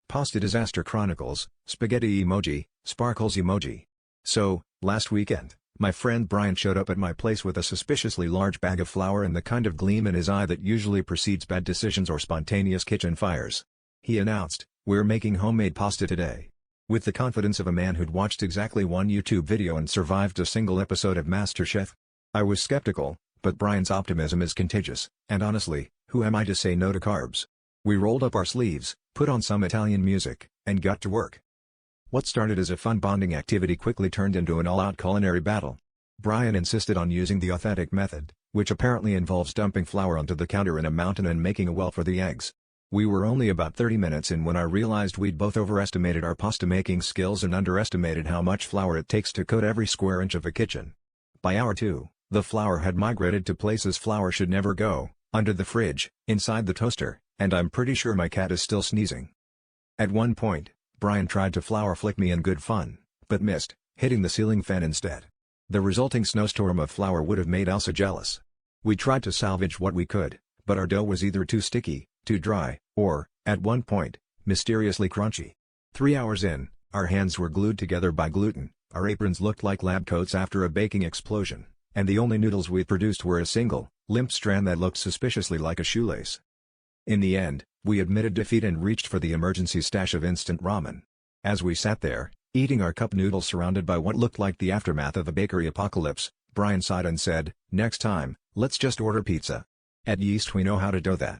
Pasta Disaster Chronicles, Spaghetti Emoji, Sparkles Emoji. So, last weekend, my friend Brian showed up at my place with a suspiciously large bag of flour and the kind of gleam in his eye that usually precedes bad decisions or spontaneous kitchen fires. He announced, "We're making homemade pasta today." With the confidence of a man who'd watched exactly one YouTube video and survived a single episode of MasterChef. I was skeptical, but Brian's optimism is contagious, and honestly, who am I to say no to carbs? We rolled up our sleeves, put on some Italian music, and got to work. What started as a fun bonding activity quickly turned into an all-out culinary battle. Brian insisted on using the authentic method, which apparently involves dumping flour onto the counter in a mountain and making a well for the eggs. We were only about 30 minutes in when I realized we'd both overestimated our pasta-making skills and underestimated how much flour it takes to coat every square inch of a kitchen. By hour 2, the flour had migrated to places flour should never go, under the fridge, inside the toaster, and I'm pretty sure my cat is still sneezing. At one point, Brian tried to flour flick me in good fun, but missed, hitting the ceiling fan instead. The resulting snowstorm of flour would have made Elsa jealous. We tried to salvage what we could, but our dough was either too sticky, too dry, or, at one point, mysteriously crunchy. 3 hours in, our hands were glued together by gluten, our aprons looked like lab coats after a baking explosion, and the only noodles we produced were a single, limp strand that looked suspiciously like a shoelace. In the end, we admitted defeat and reached for the emergency stash of instant ramen. As we sat there, eating our cup noodles surrounded by what looked like the aftermath of a bakery apocalypse, Brian sighed and said, "Next time, let's just order pizza. At least we know how to do that."